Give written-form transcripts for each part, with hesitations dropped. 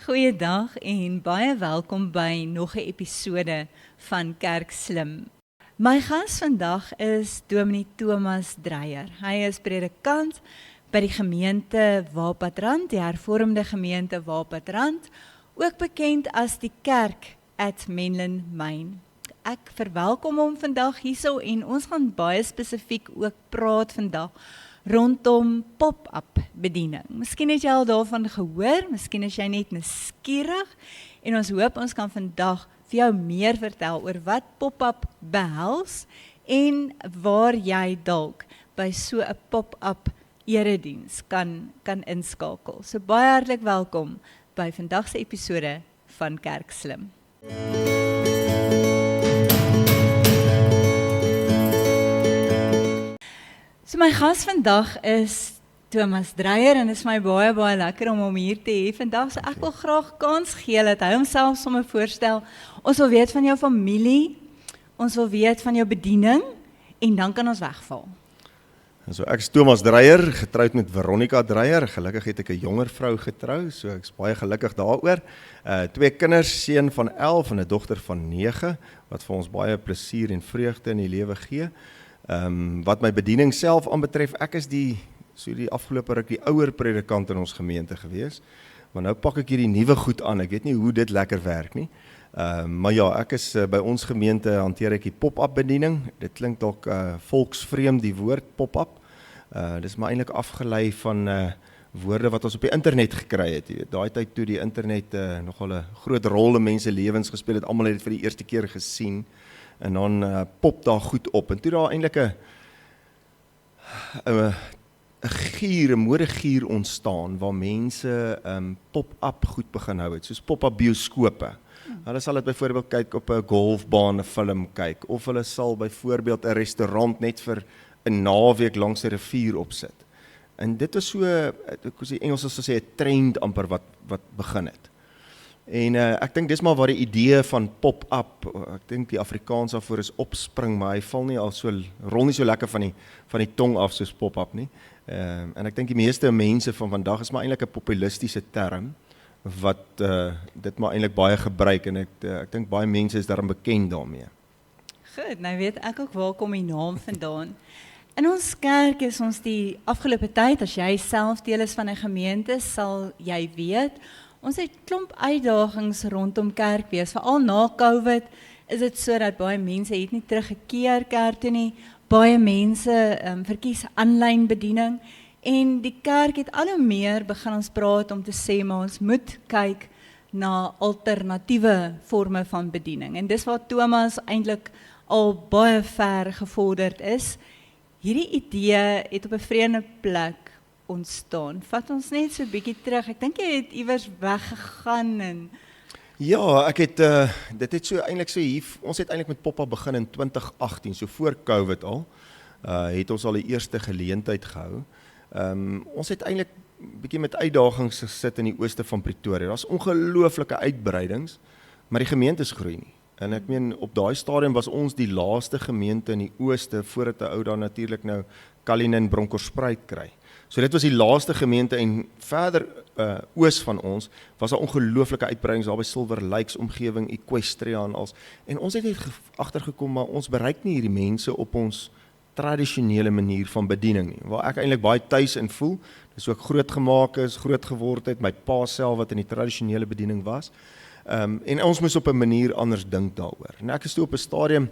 Goeiedag en baie welkom by nog 'n episode van Kerk Slim. My gas vandag is Dominee Thomas Dreyer. Hy is predikant by die gemeente Waalpadrand, die hervormde gemeente Waalpadrand, ook bekend as die kerk at Menlyn Main. Ek verwelkom hom vandag hierso en ons gaan baie spesifiek ook praat vandag rondom pop-up bediening. Miskien het jy al daarvan gehoor, miskien is jy net nuuskierig en ons hoop ons kan vandag vir jou meer vertel oor wat pop-up behels en waar jy dalk by so 'n pop-up erediens kan inskakel. So baie hartlik welkom by vandag se episode van Kerk Slim. So my gas vandag is Thomas Dreyer en dit is my baie lekker om hom hier te hê vandag. So ek wil graag kans gee dat hy homself sommer voorstel. Ons wil weet van jou familie, ons wil weet van jou bediening en dan kan ons wegval. So ek is Thomas Dreyer, getroud met Veronica Dreyer. Gelukkig het ek 'n jonger vrou getrou, so ek is baie gelukkig daaroor. 2 kinders, seun van 11 en 'n dogter van 9, wat vir ons baie plesier en vreugde in die lewe gee. Wat my bediening self aanbetref, ek is die afgelope ruk die ouer predikant in ons gemeente gewees, maar nou pak ek hierdie nuwe goed aan, ek weet nie hoe dit lekker werk nie, maar ja, ek is by ons gemeente hanteer ek die pop-up bediening, dit klink dalk volksvreemd die woord pop-up, dit is maar eintlik afgelei van woorde wat ons op die internet gekry het, jy weet, daai tyd toe die internet nogal 'n groot rol in mense lewens gespeel het, almal het dit vir die eerste keer gesien, en dan pop daar goed op, en toe daar eintlik 'n modegier ontstaan, waar mense pop-up goed begin hou het, soos pop-up bioskope. Hulle sal dit byvoorbeeld kyk op 'n golfbaan, 'n film kyk, of hulle sal byvoorbeeld 'n restaurant net vir 'n naweek langs 'n rivier opsit. En dit was so, soos die Engels sal sê, 'n trend amper wat begin het. En ek dink dis maar waar die idee van pop-up, ek dink die Afrikaans daarvoor is opspring, maar hy val nie al so, rol nie so lekker van die tong af soos pop-up nie. En ek dink die meeste mense van vandag is maar eintlik 'n populistiese term, wat dit maar eintlik baie gebruik, en ek dink baie mense is daarom bekend daarmee. Goed, nou weet ek ook waar kom die naam vandaan. In ons kerk is ons die afgelope tyd, as jy self deel is van 'n gemeente, sal jy weet, ons het klomp uitdagings rondom kerkwees, veral na COVID is dit so dat baie mense het nie teruggekeer kerk toe nie, baie mense verkies aanlyn bediening, en die kerk het al hoe meer begin ons praat om te sê, maar ons moet kyk na alternatiewe forme van bediening, en dis waar Thomas eintlik al baie ver gevorderd is. Hierdie idee het op 'n vreemde plek ontstaan. Vat ons net so 'n bietjie terug. Ek dink jy het iewers weggegaan en Ja, ek het dit het so eintlik so hier, ons het eintlik met pop-up begin in 2018, so voor COVID al. Het ons al die eerste geleentheid gehou. Ons het eintlik bietjie met uitdagings gesit in die ooste van Pretoria. Daar's ongelooflike uitbreidings, maar die gemeentes groei nie. En ek meen, op daai stadium was ons die laaste gemeente in die ooste, voordat 'n ou daar natuurlik nou Cullinan Bronkhorstspruit kry. So dit was die laaste gemeente, en verder oos van ons was daar ongelooflike uitbreidings daar by Silver Lakes omgewing, Equestria en als. En ons het net agtergekom, maar ons bereik nie hierdie mense op ons tradisionele manier van bediening nie, waar ek eintlik baie tuis in voel. Dis ook groot gemaak is, groot geword het, my pa self wat in die tradisionele bediening was. En ons moes op 'n manier anders dink daaroor. En ek is toe op 'n stadium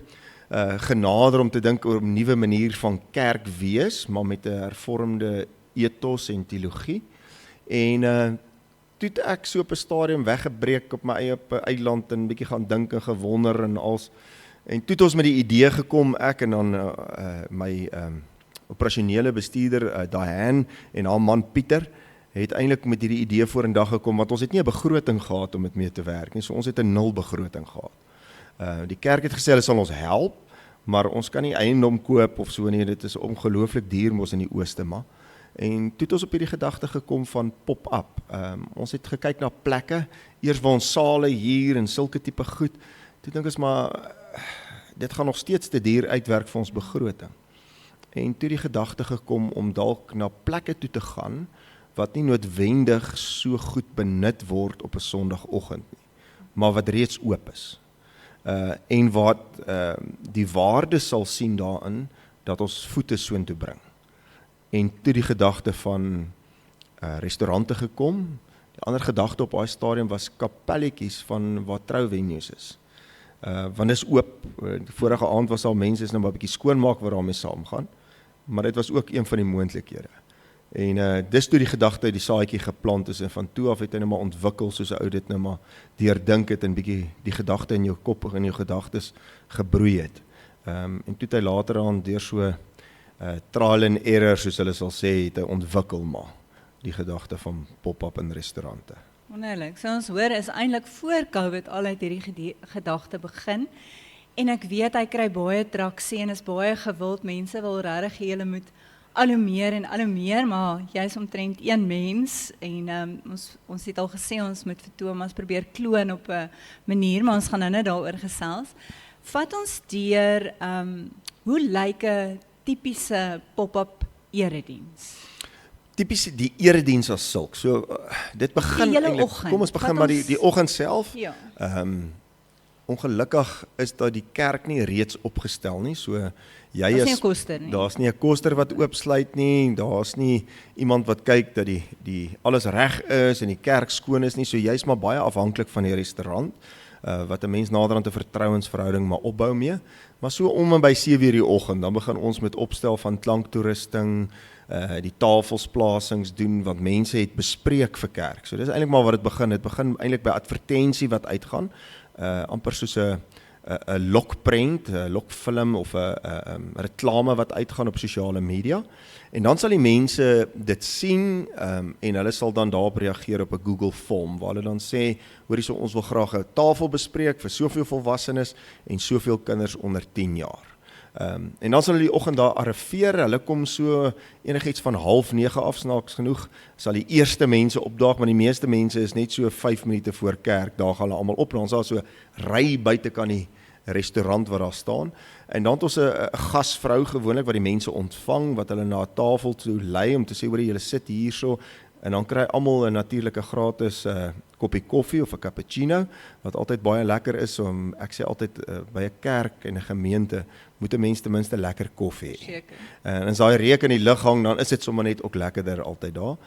genader om te dink oor 'n nuwe manier van kerk wees, maar met 'n hervormde ethos en teologie. En toe het ek so op 'n stadium weggebreek op my eie op 'n eiland en bietjie gaan dink en gewonder en als. En toe het ons met die idee gekom, ek en dan my operasionele bestuurder Diane en haar man Pieter het eintlik met hierdie idee vorendag gekom, want ons het nie 'n begroting gehad om dit mee te werk nie, so ons het 'n 0 begroting gehad. Die kerk het gesê hulle sal ons help, maar ons kan nie eiendom koop of so nie, dit is ongelooflik duur mos in die ooste maar. En toe het ons op hierdie gedagte gekom van pop-up. Ons het gekyk na plekke, eers waar ons sale hier en sulke tipe goed. Toe dink ons maar, dit gaan nog steeds te duur uitwerk vir ons begroting. En toe die gedagte gekom om dalk na plekke toe te gaan, wat nie noodwendig so goed benut word op 'n Sondagoggend nie, maar wat reeds oop is. En wat die waarde sal sien daarin, dat ons voete soontoe bring. En toe die gedagte van restaurante gekom. Die ander gedagte op daai stadium was kapelletjies van waar trouvenues is. Want dis oop. Die vorige aand was al mense is nou maar 'n bietjie skoonmaak wat daarmee saamgaan, maar dit was ook een van die moontlikhede. En dis toe die gedagte, die saadjie geplant is, en van toe af het hy nou maar ontwikkel, soos 'n ou dit nou maar deurdink het, en bietjie die gedagte in jou kop en jou gedagtes gebroei het. En toe het hy later aan deur so trial and error, soos hulle sal sê, het hy ontwikkel maar die gedagte van pop-up in restaurante. Wonderlik. So ons hoor is eintlik voor COVID al uit hierdie gedagte begin. En ek weet hy kry baie traksie en is baie gewild. Mense wil regtig hê hulle moet al hoe meer, maar jy's omtrent een mens en ons het al gesê ons moet vir Thomas probeer kloon op 'n manier, maar ons gaan nou net daaroor gesels. Vat ons deur hoe lyk 'n tipiese pop-up erediens? Tipies die erediens as sulk. So dit begin eintlik, kom ons begin maar die oggend self. Ja. Ongelukkig is dat die kerk nie reeds opgestel nie. So jy is nie 'n koster nie. Daar's nie 'n koster wat oopsluit nie. Daar's nie iemand wat kyk dat die alles reg is en die kerk skoon is nie. So jy's maar baie afhanklik van die restaurant. Wat 'n mens naderhand 'n vertrouensverhouding maar opbou mee. Maar so om en by 7:00 die oggend, dan begin ons met opstel van klanktoerusting, die tafelsplasings doen, want mense het bespreek vir kerk. So dis eintlik maar wat dit begin. Dit begin eintlik by advertensie wat uitgaan, amper soos 'n lokprent, 'n lokfilm of 'n reklame wat uitgaan op sosiale media. En dan sal die mense dit sien en hulle sal dan daarop reageer op 'n Google Form waar hulle dan sê, hoorie, so ons wil graag 'n tafel bespreek vir soveel volwassenes en soveel kinders onder 10 jaar. En dan sal hulle die oggend daar arriveer. Hulle kom so enigiets van 8:30 af, snaaks genoeg, sal die eerste mense opdaag, maar die meeste mense is net so 5 minute voor kerk, daar gaan hulle almal op, ons daar so ry buite kan die restaurant wat daar staan. En dan het ons 'n gasvrou gewoonlik wat die mense ontvang, wat hulle na 'n tafel toe lei om te sê, hoor julle sit hierso, en dan kry almal 'n natuurlike gratis koppie koffie of 'n cappuccino, wat altyd baie lekker is. Ek sê altyd by 'n kerk en 'n gemeente moet 'n mens ten minste lekker koffie hê. Seker. En as daai reuk in die lug hang, dan is dit sommer net ook lekkerder altyd daar.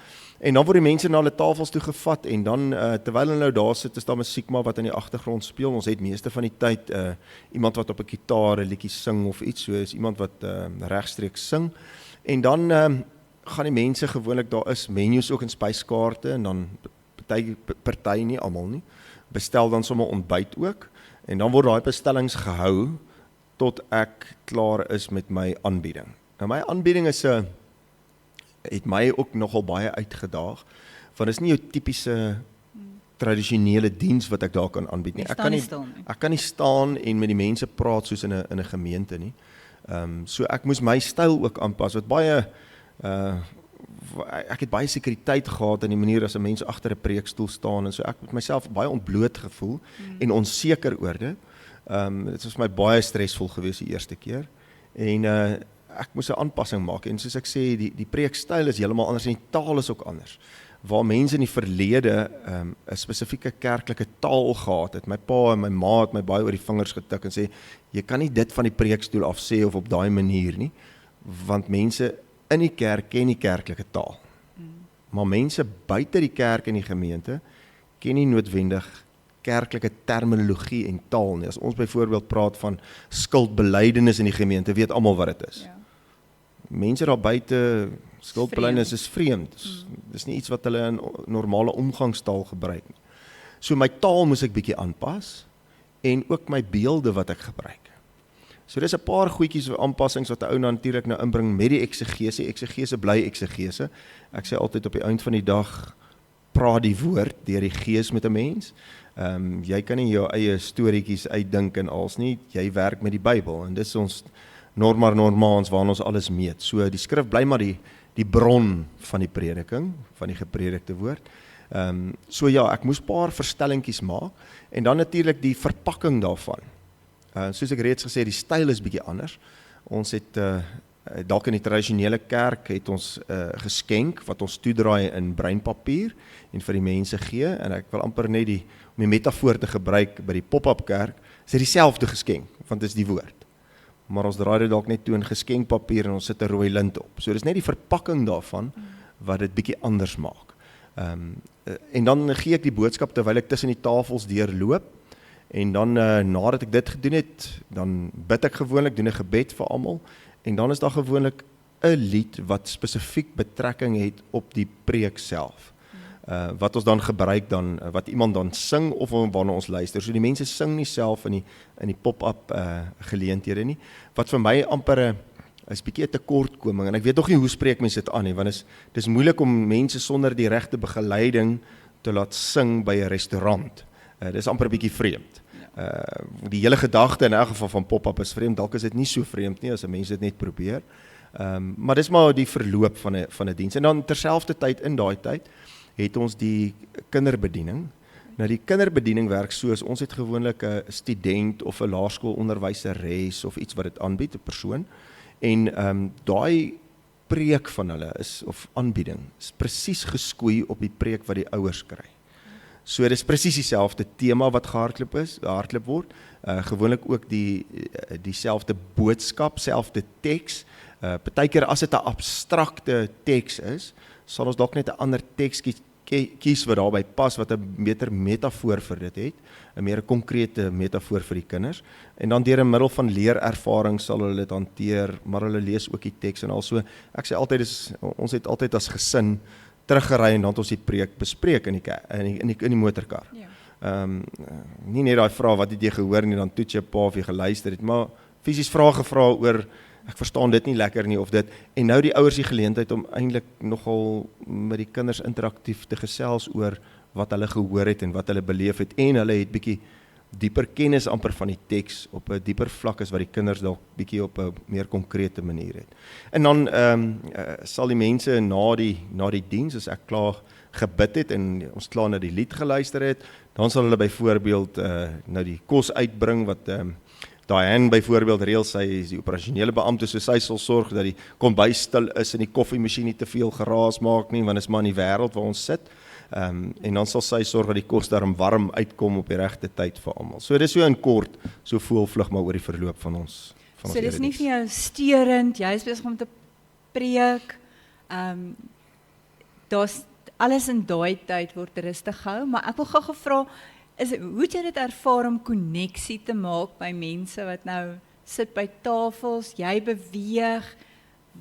En dan word die mense na hulle tafels toe gevat en dan terwyl hulle nou daar sit, is daar musiek maar wat in die agtergrond speel. Ons het meeste van die tyd iemand wat op 'n gitaar 'n liedjie sing of iets, so is iemand wat regstreeks sing. En dan gaan die mense gewoonlik, daar is menus ook en spyskaarte, en dan party nie, almal nie, bestel dan sommer ontbyt ook, en dan word daai bestellings gehou tot ek klaar is met my aanbieding. Nou my aanbieding het my ook nogal baie uitgedaag, want is nie jou tipiese tradisionele diens wat ek daar kan aanbied nie. Ek kan nie staan en met die mense praat soos in 'n gemeente nie. So ek moes my styl ook aanpas, wat baie ek het baie sekuriteit gehad in die manier as 'n mens agter 'n preekstoel staan, en so ek het myself baie ontbloot gevoel en onseker oor dit. Dit was vir my baie stresvol geweest die eerste keer, en ek moes 'n aanpassing maak, en soos ek sê, die preekstyl is heeltemal anders en die taal is ook anders. Waar mense in die verlede 'n spesifieke kerklike taal gehad het. My pa en my ma het my baie oor die vingers getik en sê, jy kan nie dit van die preekstoel af sê of op daai manier nie, want mense in die kerk ken die kerklike taal. Maar mense buite die kerk en die gemeente ken nie noodwendig kerklike terminologie en taal nie. As ons byvoorbeeld praat van skuldbelydenis in die gemeente, weet almal wat dit is. Ja. Mense daar buite, skuldbelydenis is vreemd. Dis nie iets wat hulle in normale omgangstaal gebruik nie. So my taal moes ek bietjie aanpas, en ook my beelde wat ek gebruik. So dis 'n paar goedjies of aanpassings wat 'n ou natuurlik nou inbring met die eksegese. Eksegese bly eksegese. Ek sê altyd op die eind van die dag, praat die woord deur die gees met 'n mens. Jy kan nie jou eie storieetjies uitdink en als nie, jy werk met die Bybel, en dis ons normaans waarin ons alles meet. So die skrif bly maar die bron van die prediking, van die gepredikte woord. So ja, ek moes paar verstellingkies maak, en dan natuurlik die verpakking daarvan. Soos ek reeds gesê, die styl is bietjie anders. Ons het dalk in die tradisionele kerk het ons geskenk wat ons toedraai in breinpapier en vir die mense gee, en ek wil amper net om die metafoor te gebruik by die pop-up kerk, is dit dieselfde geskenk, want dit is die woord. Maar ons draai dit dalk net toe in geskenkpapier en ons sit 'n rooi lint op. So dis net die verpakking daarvan wat dit bietjie anders maak. En dan gee ek die boodskap terwyl ek tussen die tafels deurloop, en dan nadat ek dit gedoen het, dan bid ek gewoonlik, doen 'n gebed vir almal, en dan is daar gewoonlik 'n lied wat spesifiek betrekking het op die preek self. Wat ons dan gebruik dan, wat iemand dan sing of wanneer ons luister. So die mense sing nie self in die pop-up geleenthede nie, wat vir my amper is bietjie 'n tekortkoming, en ek weet nog nie hoe spreek mense dit aan nie, want dis moeilik om mense sonder die regte begeleiding te laat sing by 'n restaurant. Dis amper bietjie vreemd. Die hele gedagte in elk geval van pop-up is vreemd, dalk is dit nie so vreemd nie as 'n mens dit net probeer. Maar dis maar die verloop van 'n diens. En dan terselfdertyd in daai tyd het ons die kinderbediening. Nou die kinderbediening werk soos, ons het gewoonlik 'n student of 'n laerskoolonderwyseres of iets wat dit aanbied, 'n persoon. En daai preek van hulle of aanbieding, is presies geskoei op die preek wat die ouers kry. So dit is presies dieselfde tema wat gehardloop word, gewoonlik ook dieselfde boodskap, selfde teks. Partykeer as dit 'n abstrakte teks is, sal ons dalk net 'n ander teks kies wat daarby pas, wat 'n beter metafoor vir dit het, 'n meer konkrete metafoor vir die kinders, en dan deur 'n middel van leerervaring sal hulle dit hanteer, maar hulle lees ook die teks en also. Ek sê altyd, ons het altyd as gesin teruggery en dan het ons die preek bespreek in die motorkar. Ja. Nie net daai vraag, wat het jy gehoor nie, dan toets jy 'n paar of jy geluister het, maar fisies vrae gevra oor, ek verstaan dit nie lekker nie of dit, en nou die ouers die geleentheid om eintlik nogal met die kinders interaktief te gesels oor wat hulle gehoor het en wat hulle beleef het, en hulle het bietjie dieper kennis amper van die teks op 'n dieper vlak as wat die kinders dalk bietjie op 'n meer konkrete manier het. En dan sal die mense na die diens, as ek klaar gebid het en ons klaar na die lied geluister het, dan sal hulle byvoorbeeld nou die kos uitbring wat Diane byvoorbeeld reël, sy is die operasionele beampte, so sy sal sorg dat die kombuis stil is en die koffiemasjien nie te veel geraas maak nie, want dit is maar in die wêreld waar ons sit. En dan sal sy sorg dat die kos daarom warm uitkom op die regte tyd vir almal. So dis so in kort, so voelvlug maar oor die verloop van ons So dis nie vir jou steurend, jy is besig om te preek, daar's alles in daai tyd word rustig gehou, maar ek wil gou vra, hoe het jy dit ervaar om koneksie te maak by mense wat nou sit by tafels, jy beweeg,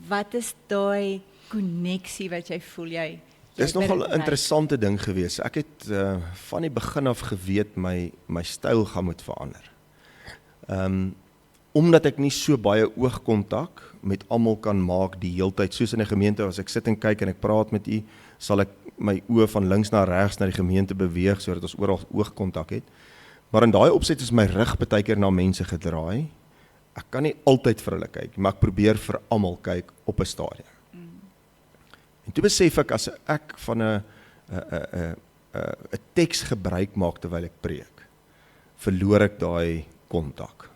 wat is daai koneksie wat jy voel jy? Dit is nogal 'n interessante ding gewees. Ek het van die begin af geweet my styl gaan moet verander. Omdat ek nie so baie oogkontak met almal kan maak die heeltyd, soos in 'n gemeente, as ek sit en kyk en ek praat met u, sal ek my oë van links na regs na die gemeente beweeg, sodat ons oral oogkontak het. Maar in daai opset is my rug baie keer na mense gedraai. Ek kan nie altyd vir hulle kyk, maar ek probeer vir almal kyk op 'n stadium. En toe besef ek, as ek van 'n teks gebruik maak terwyl ek preek, verloor ek daai kontak.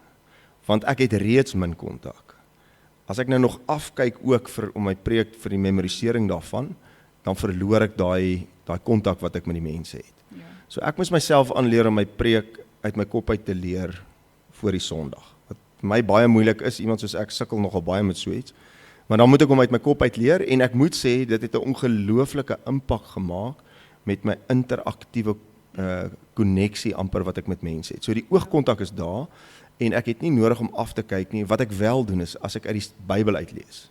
Want ek het reeds min kontak. As ek nou nog afkyk ook om my preek vir die memorisering daarvan, dan verloor ek daai kontak wat ek met die mense het. Ja. So ek moes myself aanleer om my preek uit my kop uit te leer voor die Sondag. Wat vir my baie moeilik is, iemand soos ek sukkel nogal baie met so iets. Maar dan moet ek hom uit my kop uit leer, en ek moet sê, dit het 'n ongelooflike impak gemaak met my interaktiewe koneksie amper wat ek met mense het. So die oogkontak is daar, en ek het nie nodig om af te kyk nie. Wat ek wel doen is, as ek uit die Bybel uitlees,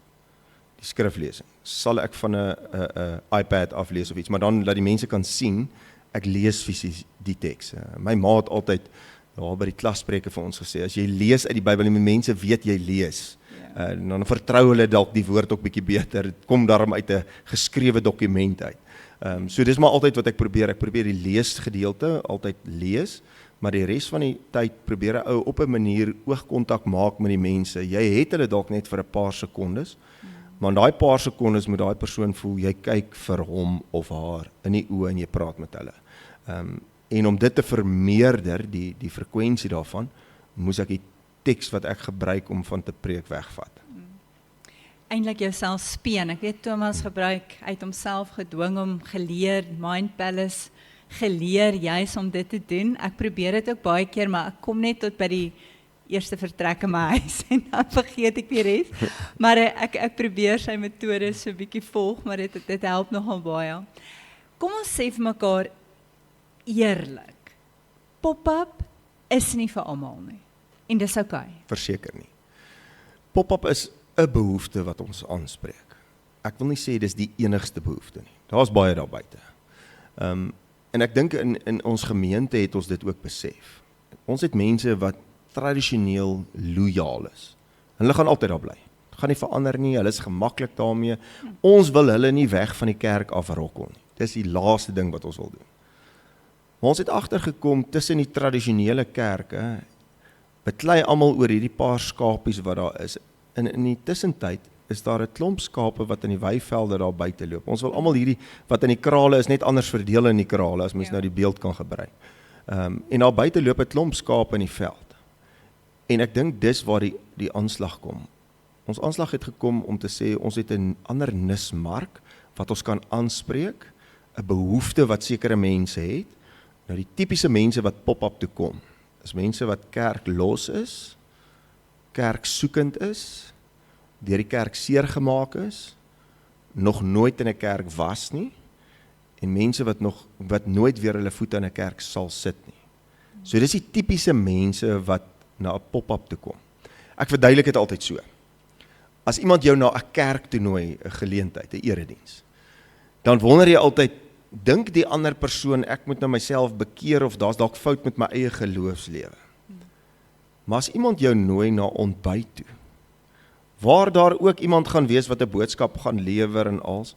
die skriflesing, sal ek van 'n iPad aflees of iets, maar dan dat die mense kan sien, ek lees fisies die teks. My ma het altyd daar by die klasspreke vir ons gesê, as jy lees uit die Bybel en mense weet jy lees, dan vertrou hulle dalk die woord ook bietjie beter, dit kom daarom uit 'n geskrewe dokument uit. So dis maar altyd wat ek probeer die leesgedeelte altyd lees, maar die res van die tyd probeer 'n ou op 'n manier oogkontak maak met die mense. Jy het hulle dalk net vir 'n paar sekondes, maar in daai paar sekondes moet daai persoon voel, jy kyk vir hom of haar in die oë en jy praat met hulle. En om dit te vermeerder, die frekwensie daarvan, moes ek die teks wat ek gebruik om van te preek wegvat. eintlik jouself speen. Ek weet Thomas gebruik uit homself gedwing om geleer, Mind Palace geleer juis om dit te doen. Ek probeer dit ook baie keer, maar ek kom net tot by die eerste vertrek in my huis en dan vergeet ek die res. Maar ek probeer sy metodes so 'n bietjie volg, maar dit help nogal baie. Kom ons sê vir mekaar eerlik. Pop-up is nie vir almal nie. En dis oukei. Verseker nie. Pop-up is 'n behoefte wat ons aanspreek. Ek wil nie sê dis die enigste behoefte nie. Daar's baie daar buite. En ek dink in ons gemeente het ons dit ook besef. Ons het mense wat tradisioneel lojaal is. Hulle gaan altyd daar bly. Gaan nie verander nie, hulle is gemaklik daarmee. Ons wil hulle nie weg van die kerk afrokkel nie. Dis die laaste ding wat ons wil doen. Maar ons het agtergekom tussen die tradisionele kerke, beklei almal oor hierdie paar skapies wat daar is. En in die tussentyd is daar 'n klomp skape wat in die weivelde daar buite loop. Ons wil almal hierdie wat in die krale is net anders verdeel in die krale as mens nou die beeld kan gebruik. En daar buite loop 'n klomp skape in die veld. En ek dink dis waar die aanslag kom. Ons aanslag het gekom om te sê ons het 'n ander nismark wat ons kan aanspreek, 'n behoefte wat sekere mense het. Nou die tipiese mense wat pop-up toe kom, is mense wat kerk los is, kerk soekend is, deur die kerk seer gemaak is, nog nooit in 'n kerk was nie, en mense wat nooit weer hulle voete in 'n kerk sal sit nie. So dis die tipiese mense wat na 'n pop-up toe kom. Ek verduidelik dit altyd so. As iemand jou na 'n kerk toe nooi, 'n geleentheid, 'n erediens, dan wonder jy altyd, dink die ander persoon ek moet nou myself bekeer of daar's dalk fout met my eie geloofslewe. Maar as iemand jou nooi na ontbyt toe, waar daar ook iemand gaan wees wat 'n boodskap gaan lewer en als,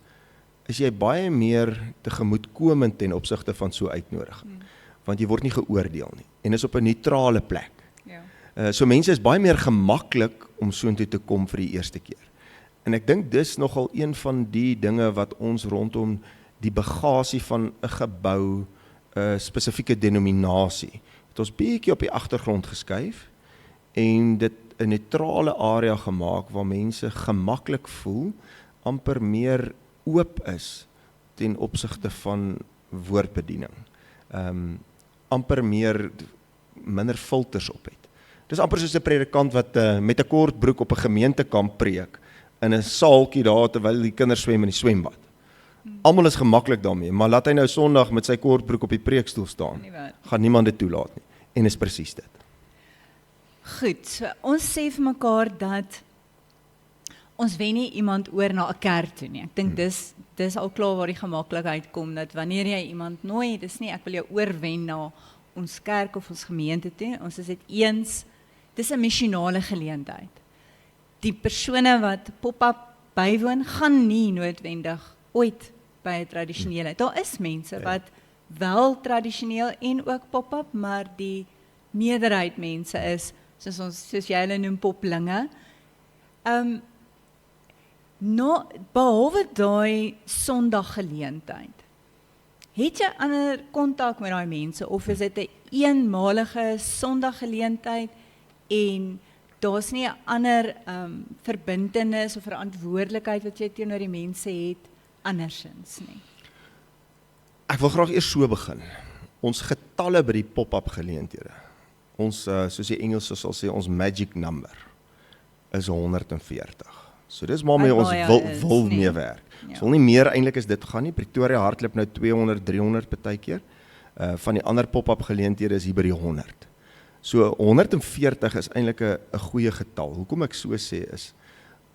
is jy baie meer tegemoetkomend ten opsigte van so uitnodiging. Want jy word nie geoordeel nie. En is op 'n neutrale plek. Ja. So mense is baie meer gemaklik om soontoe te kom vir die eerste keer. En ek dink dis nogal een van die dinge wat ons rondom die bagasie van 'n gebou, 'n spesifieke denominasie, het ons bietjie op die agtergrond geskuif en dit 'n neutrale area gemaak waar mense gemaklik voel, amper meer oop is ten opsigte van woordbediening. Amper minder filters op het. Dis amper soos 'n predikant wat met 'n kort broek op 'n gemeentekamp preek in 'n saaltjie daar terwyl die kinders swem in die swembad. Almal is gemaklik daarmee, maar laat hy nou Sondag met sy kort broek op die preekstoel staan, gaan niemand dit toelaat nie. En is presies dit. Goed, so ons sê vir mekaar dat ons wen nie iemand oor na 'n kerk toe nie. Ek dink dis al klaar waar die gemaklikheid kom, dat wanneer jy iemand nooi, dis nie ek wil jou oorwen na ons kerk of ons gemeente toe. Ons is dit eens, dis 'n missionale geleentheid. Die persone wat pop-up bywoon, gaan nie noodwendig ooit by 'n tradisionele. Daar is mense wat wel tradisioneel en ook pop-up, maar die meerderheid mense is, soos jy hulle noem, poplinge. Behalwe daai Sondaggeleentheid, het jy ander kontak met daai mense, of is dit 'n eenmalige Sondaggeleentheid en daar's nie 'n ander verbintenis of verantwoordelikheid wat jy teenoor die mense het andersins nie? Ek wil graag eers so begin. Ons getalle by die pop-up geleenthede, ons, soos die Engels sal sê, ons magic number is 140. So dis maar mee ons wil mee werk. Ons wil nie meer eintlik as dit gaan nie. Pretoria hardloop nou 200, 300 partykeer. Van die ander pop-up geleenthede is hier by die 100. So 140 is eintlik 'n goeie getal. Hoekom ek so sê is,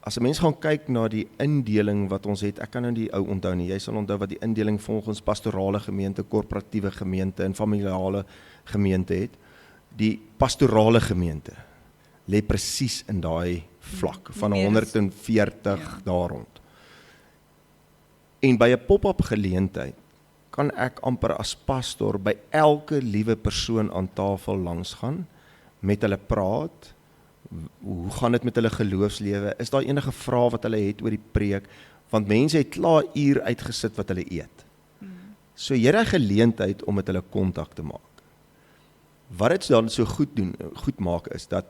as 'n mens gaan kyk na die indeling wat ons het, ek kan nou die ou onthou nie, jy sal onthou wat die indeling volgens pastorale gemeente, korporatiewe gemeente en familiale gemeente het. Die pastorale gemeente lê presies in daai vlak van 140 daar rond. En by 'n pop-up geleentheid kan ek amper as pastor by elke liewe persoon aan tafel langs gaan, met hulle praat. Hoe gaan dit met hulle geloofslewe? Is daar enige vrae wat hulle het oor die preek? Want mense het klaar uur uitgesit wat hulle eet. So jy het 'n geleentheid om met hulle kontak te maak. Wat dit dan so goed maak is dat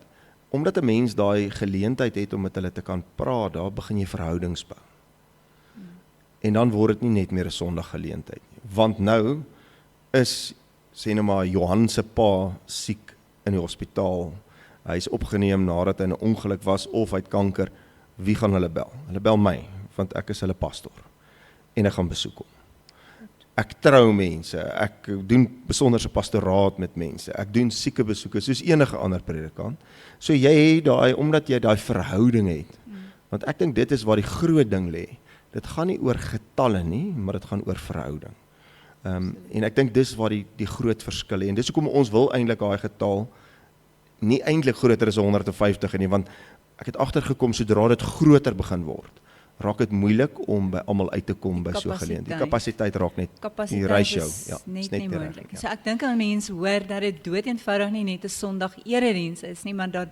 omdat 'n mens daai geleentheid het om met hulle te kan praat, daar begin jy verhoudings bou. En dan word dit nie net meer 'n Sondag geleentheid nie. Want nou is, sê nou maar, Johan se pa siek in die hospitaal. Hy is opgeneem nadat hy in 'n ongeluk was of hy het kanker. Wie gaan hulle bel? Hulle bel my, want ek is hulle pastor. En ek gaan besoek hom. Ek trou mense, ek doen besonderse pastoraat met mense, ek doen sieke besoeke, soos enige ander predikant. So jy het daai, omdat jy daai verhouding het, want ek dink dit is waar die groot ding lê. Dit gaan nie oor getalle nie, maar dit gaan oor verhouding. En ek dink dis waar die groot verskil is. En dis hoekom ons wil eintlik daai getal nie eintlik groter as 150 nie, want ek het agtergekom, sodra dit groter begin word, raak dit moeilik om by almal uit te kom by so 'n geleentheid. Die kapasiteit raak net, die ratio, is net nie moontlik. So ek dink aan mense hoor dat dit doeteenvoudig nie net 'n Sondag erediens is nie, maar dat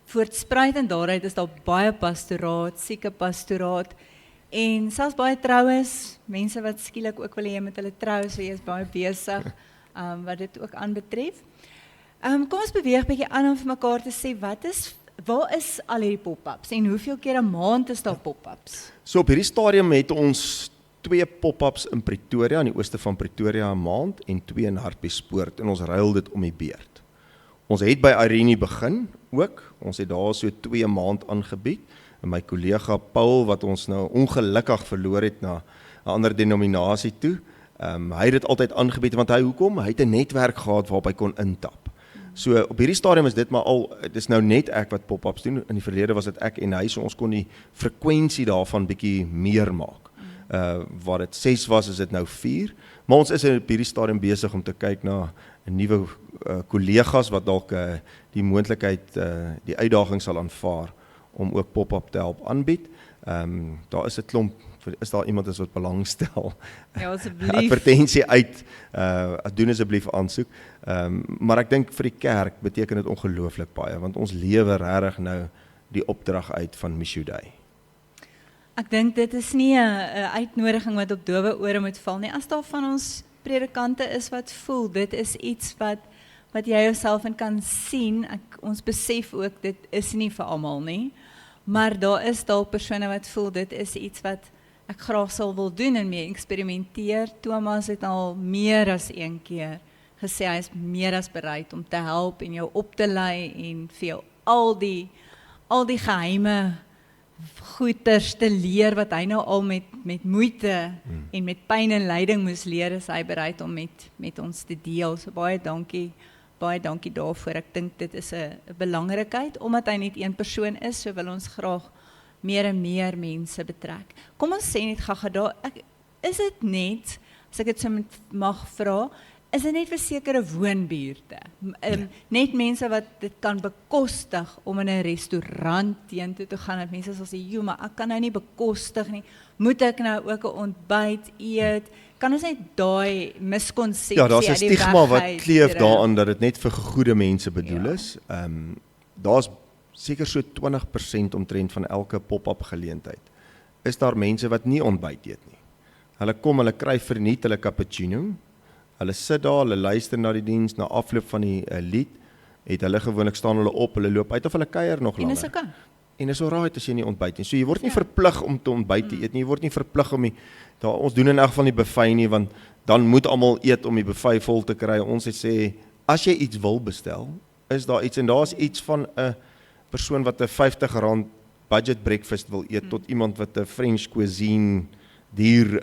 voortspruitend daaruit is daar baie pastoraat, sieke pastoraat, en selfs baie troues, mense wat skielik ook wil hê met hulle trou, so jy is baie besig, wat dit ook aanbetref. Kom ons beweeg bietjie aan om vir mekaar te sê, waar is al hierdie pop-ups en hoeveel keer 'n maand is daar pop-ups? So op hierdie stadium het ons 2 pop-ups in Pretoria, in die ooste van Pretoria 'n maand, en 2 in Hartbeespoort, en ons ruil dit om die beurt. Ons het by Irene begin ook, ons het daar so 2 maand aangebied, en my kollega Paul, wat ons nou ongelukkig verloor het na 'n ander denominasie toe, hy het dit altyd aangebied, want hoekom? Hy het 'n netwerk gehad waarop hy kon intap. So op hierdie stadium is dit maar al, dit is nou net ek wat pop-ups doen, in die verlede was dit ek en hy, so ons kon die frekwensie daarvan bietjie meer maak. Waar dit 6 was, is dit nou 4, maar ons is op hierdie stadium besig om te kyk na 'n nuwe kollegas wat dalk die moontlikheid, die uitdaging sal aanvaar om ook pop-up te help aanbied. Daar is 'n klomp, is daar iemand is wat belangstel? Ja, asseblief. Advertensie uit, doen asseblief aansoek. Maar ek dink vir die kerk beteken dit ongelooflik baie, want ons lewe regtig nou die opdrag uit van Missio Dei. Ek dink dit is nie 'n uitnodiging wat op dowe ore moet val nie. As daar van ons predikante is wat voel, dit is iets wat jy jouself in kan sien, ons besef ook, dit is nie vir almal nie, maar daar is dalk persone wat voel, dit is iets wat ek graag sal wil doen en mee eksperimenteer. Thomas het al meer as een keer gesê, hy is meer as bereid om te help en jou op te lei en vir jou al die geheime goeters te leer wat hy nou al met moeite en met pyn en lyding moes leer, is hy bereid om met ons te deel. So baie dankie daarvoor. Ek dink dit is 'n belangrikheid, omdat hy net een persoon is, so wil ons graag meer en meer mense betrek. Kom ons sê net gaga, is dit net, as ek dit so mag vra, is dit net vir sekere woonbuurte? Net mense wat dit kan bekostig om in 'n restaurant teenoor te gaan, dat mense sal sê, maar ek kan nou nie bekostig nie, moet ek nou ook 'n ontbyt eet? Kan ons net daai miskonsepsie Ja, daar's 'n stigma wat kleef daaraan dat dit net vir gegoede mense bedoel is. Daar's seker so 20% omtrent van elke pop-up geleentheid, is daar mense wat nie ontbyt eet nie. Hulle kom, hulle kry verniet hulle cappuccino, hulle sit daar, hulle luister na die diens, na afloop van die lied, het hulle gewoonlik staan hulle op, hulle loop uit of hulle kuier nog langer. En is okay. En is alright as jy nie ontbyt nie. So jy word nie verplig om te ontbyt te eet nie, jy word nie verplig om ons doen in elk geval nie buffet nie, want dan moet almal eet om die buffet vol te kry. Ons het sê, as jy iets wil bestel, is daar iets, en daar's iets van 'n persoon wat 'n R50 budget breakfast wil eet, tot iemand wat 'n French cuisine dier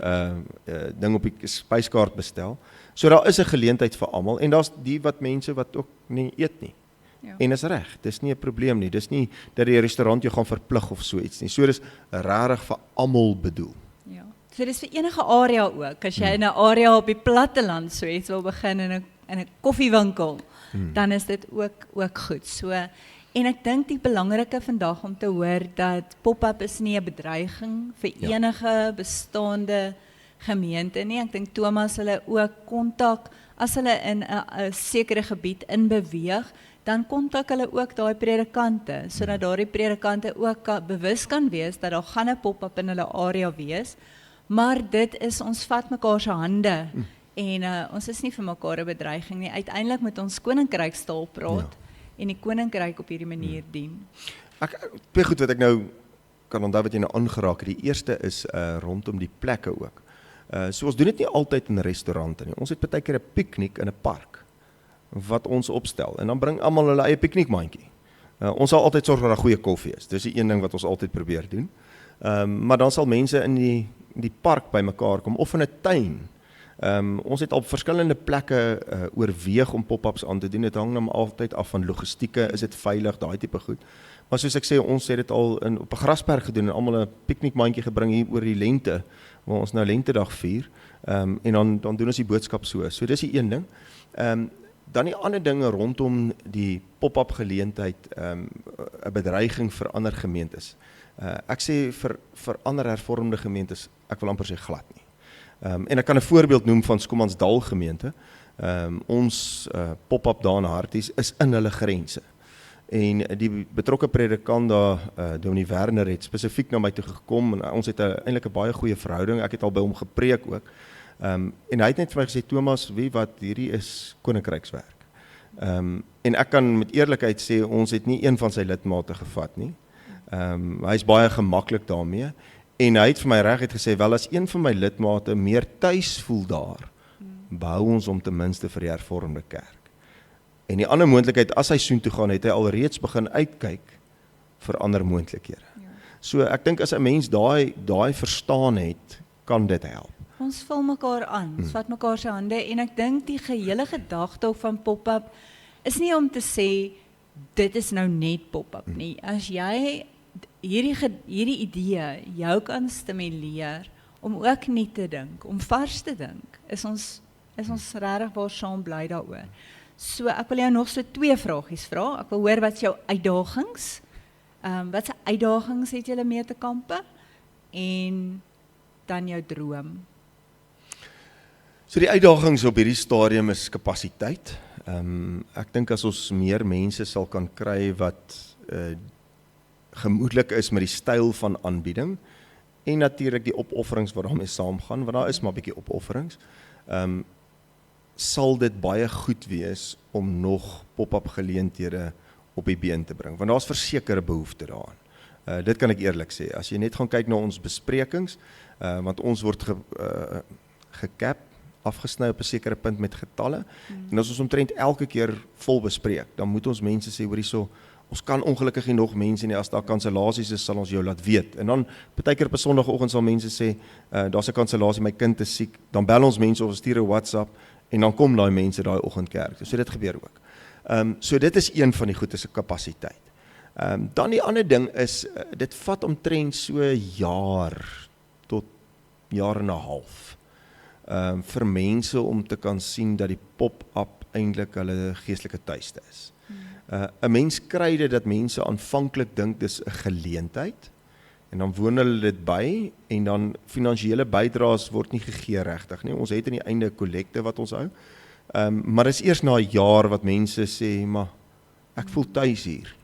ding op die spyskaart bestel. So daar is 'n geleentheid vir almal, en daar's die wat mense wat ook nie eet nie. Ja. En is reg, dis nie 'n probleem nie, dis nie dat die restaurant jou gaan verplig of so iets nie. So dis regtig vir almal bedoel. Ja. So dis vir enige area ook, as jy in 'n area op die platteland so iets wil begin in 'n koffiewinkel, dan is dit ook goed. So, en ek dink die belangrike vandag om te hoor dat pop-up is nie 'n bedreiging vir enige bestaande gemeente nie. Ek dink Thomas hulle ook kontak, as hulle in 'n sekere gebied in beweeg, dan kontak hulle ook daai predikante, sodat daardie predikante ook bewus kan wees dat daar gaan 'n pop-up in hulle area wees, maar dit is, ons vat mekaar se hande, en ons is nie vir mekaar 'n bedreiging nie. Uiteindelik moet ons koninkrykstaal praat, en die koninkryk op hierdie manier dien. Twee goed wat ek nou kan onthou wat jy nou aangeraak het. Die eerste is rondom die plekke ook. So ons doen dit nie altyd in restaurante nie. Ons het baie keer 'n piknik in 'n park wat ons opstel en dan bring almal hulle eie piknikmandjie. Ons sal altyd sorg dat daar goeie koffie is. Dis die een ding wat ons altyd probeer doen. Maar dan sal mense in die park bymekaar kom of in 'n tuin. Ons het op verskillende plekke oorweeg om pop-ups aan te doen. Dit hang nou altyd af van logistieke, is dit veilig, daai tipe goed. Maar soos ek sê, ons het dit al op 'n grasperk gedoen en almal 'n piknikmandjie gebring hier oor die lente, waar ons nou lentedag vier. En dan doen ons die boodskap so. So dis die een ding. Dan die ander dinge rondom die pop-up geleentheid, 'n bedreiging vir ander gemeentes. Ek sê vir ander hervormde gemeentes, ek wil amper sê glad nie. En ek kan 'n voorbeeld noem van Schoemansdal gemeente. Ons pop-up daar in Harties is in hulle grense. En die betrokke predikant daar, Dominee Werner, het spesifiek na my toe gekom en ons het eintlik 'n baie goeie verhouding. Ek het al by hom gepreek ook. En hy het net vir my gesê, Thomas, weet wat, hierdie is koninkrykswerk. En ek kan met eerlikheid sê, ons het nie een van sy lidmate gevat nie. Hy is baie gemaklik daarmee. En hy het vir my reguit gesê, wel as een van my lidmate meer tuis voel daar, behou ons om ten minste vir die hervormde kerk. En die ander moontlikheid, as hy soontoe gaan, het hy al reeds begin uitkyk vir ander moontlikhede. Ja. So ek dink as 'n mens daai verstaan het, kan dit help. Ons vul mekaar aan, ons vat mekaar se hande en ek dink die gehele gedagte van pop-up is nie om te sê dit is nou net pop-up nie. As jy hierdie idee jou kan stimuleer om ook nie te dink, om vars te dink, is ons regtig waar saam bly daaroor. So ek wil jou nog so 2 vragies vra. Ek wil hoor wat is jou uitdagings? Wat se uitdagings het julle mee te kampe? En dan jou droom. So die uitdagings op hierdie stadium is kapasiteit. Ek dink as ons meer mense sal kan kry wat gemoedelik is met die styl van aanbieding en natuurlik die opofferings wat daarmee saamgaan, want daar is maar 'n bietjie opofferings. Sal dit baie goed wees om nog pop-up geleenthede op die been te bring, want daar's versekerde behoefte daaraan. Dit kan ek eerlik sê. As jy net gaan kyk na ons besprekings, want ons word gekap, afgesny op 'n sekere punt met getalle, en as ons omtrent elke keer vol bespreek, dan moet ons mense sê, hoor hierso, ons kan ongelukkig nie nog mense nie, as daar kansellasies is, sal ons jou laat weet. En dan, partykeer op 'n Sondagoggend sal mense sê, daar's 'n kansellasie, my kind is siek, dan bel ons mense of stuur 'n WhatsApp, en dan kom daai mense daai oggend kerk. So dit gebeur ook. So dit is een van die goeie se kapasiteit. Dan die ander ding is, dit vat omtrent so 'n jaar tot jaar en 'n half vir mense om te kan sien dat die pop-up eintlik hulle geestelike tuiste is. 'n Mens kry dit dat mense aanvanklik dink dis 'n geleentheid en dan woon hulle dit by en dan finansiële bydraes word nie gegee regtig nie. Ons het aan die einde kollekte wat ons hou. Maar dis eers na 'n jaar wat mense sê, maar ek voel tuis hier.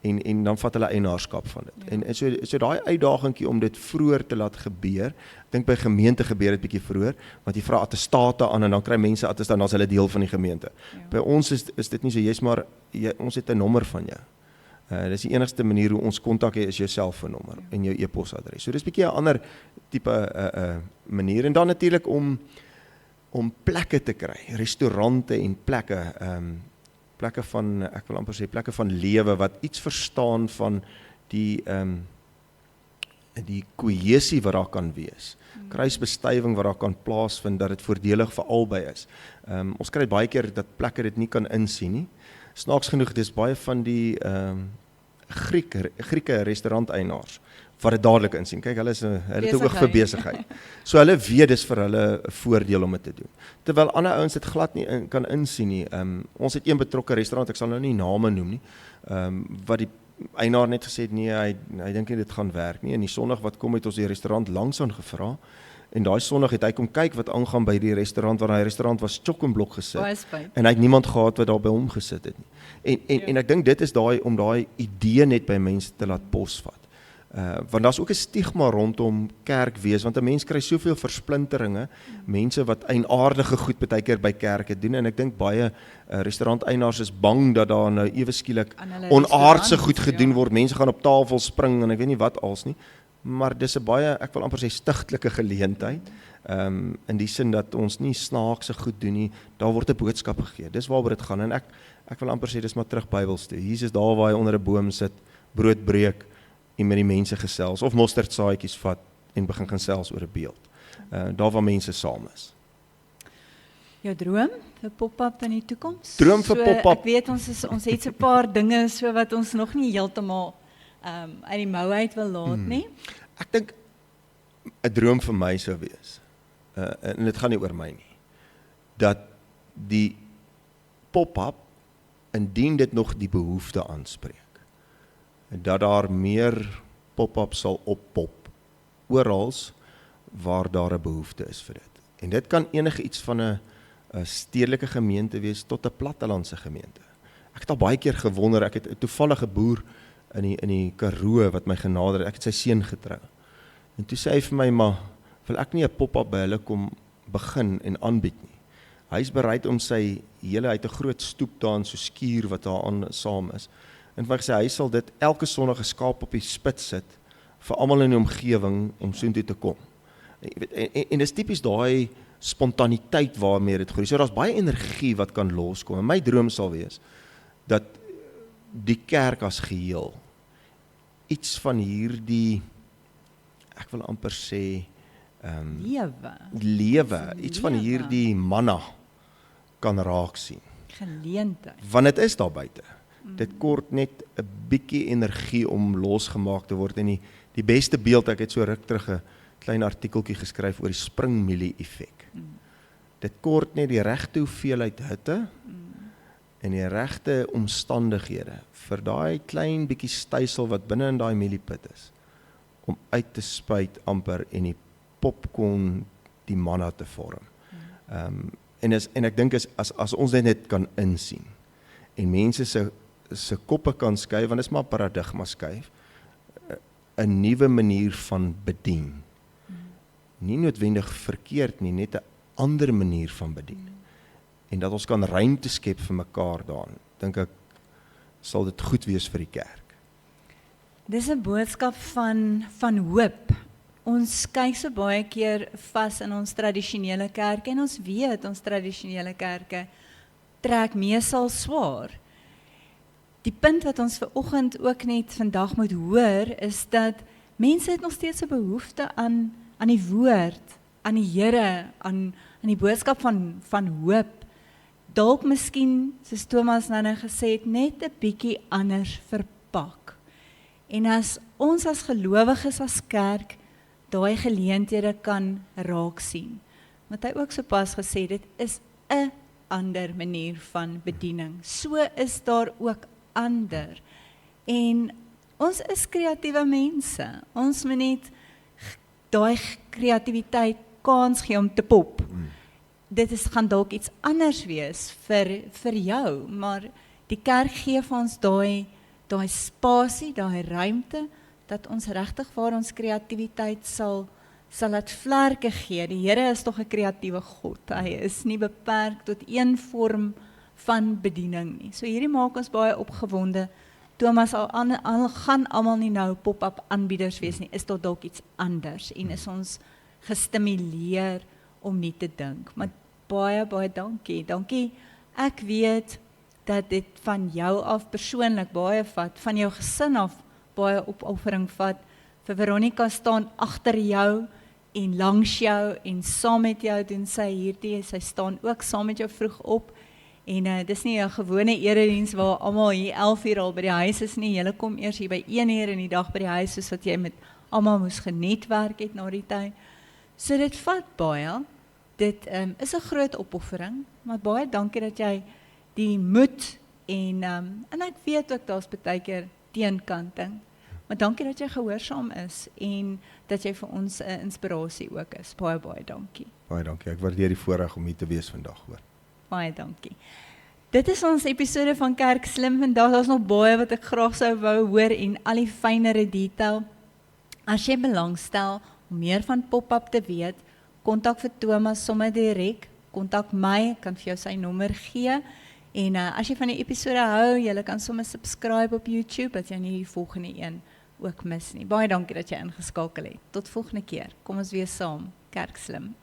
En dan vat hulle eienaarskap van dit. Ja. En so daai uitdagingkie om dit vroeër te laat gebeur. Ek dink by gemeente gebeur dit bietjie vroeër, want jy vra attestate aan en dan kry mense attestate en dan is hulle deel van die gemeente. Ja. By ons is dit nie so, ons het 'n nommer van jou. Dis die enigste manier hoe ons kontak het is jou selfoonnommer en jou e-posadres. So dis bietjie 'n ander tipe manier. En dan natuurlik om plekke te kry, restaurante en plekke, plekke van, ek wil amper sê, plekke van lewe wat iets verstaan van die kohesie wat daar kan wees. Kruisbestuiving wat daar kan plaasvind, dat dit voordelig vir albei is. Ons kry baie keer dat plekke dit nie kan insien nie. Snaaks genoeg, dis baie van die Grieke restauranteienaars wat dit dadelik insien. Kyk, hulle het ook vir besigheid. So hulle weet dis vir hulle 'n voordeel om dit te doen. Terwyl ander ouens dit glad nie kan insien nie. Ons het een betrokke restaurant, ek sal nou nie name noem nie, wat die eienaar net gesê het, nee, hy dink nie dit gaan werk nie. En die Sondag wat kom het ons die restaurant langs aan gevra. En daai Sondag het hy kom kyk wat aangaan by die restaurant, waar hy restaurant was chock-en-blok gesit. En hy het niemand gehad wat daar by hom gesit het nie. En ek dink dit is om daai idee net by mense te laat posvat. Want daar's ook 'n stigma rondom kerk wees, want 'n mens kry soveel versplinteringe, mense wat eienaardige goed baie keer by kerke doen, en ek dink baie restauranteienaars is bang dat daar nou ewe skielik Aan hulle onaardse restaurant, goed gedoen ja. word, mense gaan op tafel spring en ek weet nie wat als nie, maar dis 'n baie, ek wil amper sê, stigtelike geleentheid, in die sin dat ons nie snaakse goed doen nie, daar word 'n boodskap gegee, dis waaroor dit gaan, en ek wil amper sê, dis maar terug Bybels toe, Jesus daar waar hy onder 'n boom sit, brood breek, en met die mense gesels, of mosterdsaadjies vat, en begin gesels oor 'n beeld, daar waar mense saam is. Jou droom vir pop-up in die toekoms? Droom vir pop-up? Ek weet ons het so 'n paar dinge so wat ons nog nie heeltemal uit die mou uit wil laat nie. Ek dink 'n droom vir my sou wees, en dit gaan nie oor my nie, dat die pop-up, indien dit nog die behoefte aanspreek, dat daar meer pop-up sal oppop, orals waar daar 'n behoefte is vir dit. En dit kan enige iets van 'n stedelike gemeente wees tot 'n plattelandse gemeente. Ek het al baie keer gewonder, ek het 'n toevallige boer in die Karoo wat my genader het, ek het sy seun getrou. En toe sê hy vir my, maar wil ek nie 'n pop-up by hulle kom begin en aanbied nie. Hy is bereid om sy hele, uit 'n groot stoep daar in so skuur wat daar aan saam is. En wat ek sê, hy sal dit elke Sondag 'n skaap op die spits sit vir almal in die omgewing om soontoe te kom. En dis tipies daai spontaniteit waarmee dit groei. So daar's baie energie wat kan loskom. En my droom sal wees dat die kerk as geheel iets van hierdie, ek wil amper sê, lewe, iets van hierdie manna kan raak sien. Geleentheid. Want dit is daar buite. Dit kort net 'n bietjie energie om losgemaak te word, en die beste beeld, ek het so ruk terug 'n klein artikeltjie geskryf oor die springmielie effek. Dit kort net die regte hoeveelheid hitte en die regte omstandighede vir daai klein bietjie stysel wat binne in daai mieliepit is, om uit te spuit amper en die popcorn die manna te vorm. En ek dink as ons dit net kan insien en mense se koppe kan skuif, want dit is maar paradigma skuif, 'n nuwe manier van bedien. Nie noodwendig verkeerd nie, net 'n ander manier van bedien. En dat ons kan ruimte skep vir mekaar daarin, dink ek, sal dit goed wees vir die kerk. Dis 'n boodskap van hoop. Ons kyk so baie keer vas in ons tradisionele kerke, en ons weet ons tradisionele kerke trek meesal swaar. Die punt wat ons vanoggend ook net vandag moet hoor, is dat mense het nog steeds 'n behoefte aan die woord, aan die Here, aan die boodskap van hoop. Dalk miskien, soos Thomas nou gesê het, net 'n bietjie anders verpak. En as ons as gelowiges as kerk daai geleenthede kan raak sien, wat hy ook sopas gesê, dit is 'n ander manier van bediening. So is daar ook ander. En ons is kreatiewe mense. Ons moet net daai kreatiwiteit kans gee om te pop. Dit gaan dalk iets anders wees vir jou, maar die kerk gee vir ons daai spasie, daai ruimte, dat ons regtig waar ons kreatiwiteit sal laat vlerke gee. Die Here is tog 'n kreatiewe God. Hy is nie beperk tot een vorm van bediening nie. So hierdie maak ons baie opgewonde. Thomas, al gaan almal nie nou pop-up aanbieders wees nie, is tot dalk iets anders, en is ons gestimuleer om nie te dink. Maar baie dankie. Dankie. Ek weet dat dit van jou af persoonlik baie vat, van jou gesin af baie opoffering vat. Vir Veronica staan agter jou en langs jou en saam met jou doen sy hierdie, sy staan ook saam met jou vroeg op. En dis nie 'n gewone erediens waar almal hier 11:00 al by die huis is nie. Julle kom eers hier by 1:00 in die dag by die huis, soos wat jy met almal moes genetwerk het na die tyd. So dit vat baie. Dit is 'n groot opoffering, maar baie dankie dat jy die moed en ek weet ook daar's baie keer teenkanting, maar dankie dat jy gehoorsaam is en dat jy vir ons 'n inspirasie ook is. Baie dankie. Baie dankie. Ek waardeer die voorreg om hier te wees vandag, hoor. Baie dankie. Dit is ons episode van Kerk Slim vandag. Daar's nog baie wat ek graag sou wou hoor en al die fynere detail. As jy belangstel om meer van pop-up te weet, kontak vir Thomas sommer direk, kontak my, ek kan vir jou sy nommer gee. En as jy van die episode hou, jy kan sommer subscribe op YouTube, dat jy nie die volgende een ook mis nie. Baie dankie dat jy ingeskakel het. Tot volgende keer. Kom ons wees saam. Kerk Slim.